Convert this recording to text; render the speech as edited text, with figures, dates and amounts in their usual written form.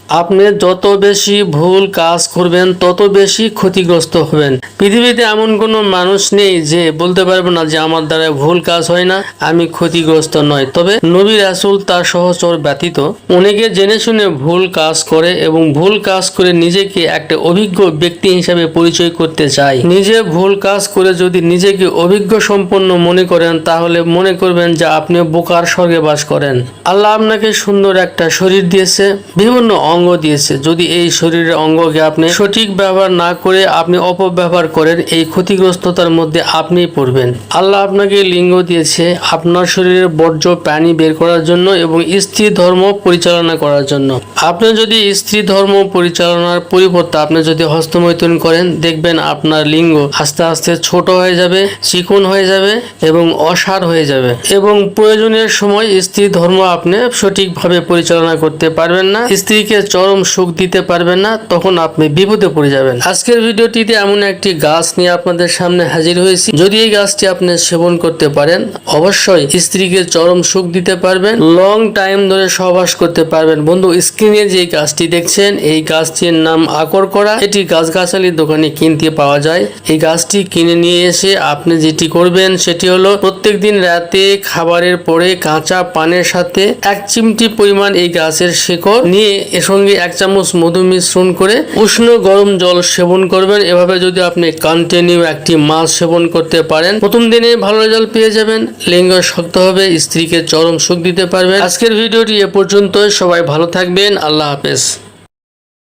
আপনি যত বেশি ভুল কাজ করবেন তত বেশি ক্ষতিগ্রস্ত হবেন। পৃথিবীতে এমন কোনো মানুষ নেই যে বলতে পারবে না যে আমার দ্বারা ভুল কাজ হয় না, আমি ক্ষতিগ্রস্ত নয়। তবে নবী রাসূল তার সহচর ব্যতীত অনেকে জেনে শুনে ভুল কাজ করে এবং ভুল কাজ করে নিজেকে একটা অভিজ্ঞ ব্যক্তি হিসাবে পরিচয় করতে চায়। নিজে ভুল কাজ করে যদি নিজেকে অভিজ্ঞ সম্পন্ন মনে করেন তাহলে মনে করবেন যে আপনি বোকার স্বর্গে বাস করেন। আল্লাহ আপনাকে সুন্দর একটা শরীর দিয়েছে, বিভিন্ন অঙ্গ দিয়েছে। যদি এই শরীরের অঙ্গকে আপনি সঠিক ব্যবহার না করে আপনি অপব্যবহার করেন, এই ক্ষতিগ্রস্ততার মধ্যে আপনিই পড়বেন। আল্লাহ আপনাকে লিঙ্গ দিয়েছে আপনার শরীরের বর্জ্য পানি বের করার জন্য এবং স্ত্রী ধর্ম পরিচালনা করার জন্য। আপনি যদি স্ত্রী ধর্ম পরিচালনার পরিবর্তে আপনি যদি হস্তমৈথুন করেন, দেখবেন আপনার লিঙ্গ আস্তে আস্তে ছোট হয়ে যাবে, চিকন হয়ে যাবে এবং অসাড় হয়ে যাবে এবং প্রয়োজনের সময় স্ত্রী ধর্ম আপনি সঠিকভাবে পরিচালনা করতে পারবেন না, স্ত্রীকে চরম সুখ দিতে পারবেন না, তখন আপনি বিপদে পড়ে যাবেন। আজকের ভিডিওটিতে এমন একটি গাছ নিয়ে আপনাদের সামনে হাজির হয়েছি। যদি এই গাছটি আপনি সেবন করতে পারেন, অবশ্যই স্ত্রীকে চরম সুখ দিতে পারবেন, লং টাইম ধরে সহবাস করতে পারবেন। বন্ধু, স্ক্রিনে যে গাছটি দেখছেন এই গাছটির নাম আকর করা। এটি গাছগাছালির দোকানে কিনতে পাওয়া যায়। এই গাছটি কিনে নিয়ে এসে আপনি যেটি করবেন সেটি হলো প্রত্যেকদিন রাতে খাবারের পরে কাঁচা পানের সাথে 1 চিমটি পরিমাণ এই গাছের শেকড় নিয়ে এর সঙ্গে 1 চামচ মধু মিশ্রণ করে উষ্ণ গরম জল সেবন করবেন। এভাবে যদি আপনি কন্টিনিউ একটি মাস সেবন করতে পারেন, প্রথম দিনে ভালো রেজাল্ট পেয়ে যাবেন, লিঙ্গ শক্ত হবে, স্ত্রীকে চরম সুখ দিতে পারবেন। আজকের ভিডিওটি এ পর্যন্তই। সবাই ভালো থাকবেন। আল্লাহ হাফেজ।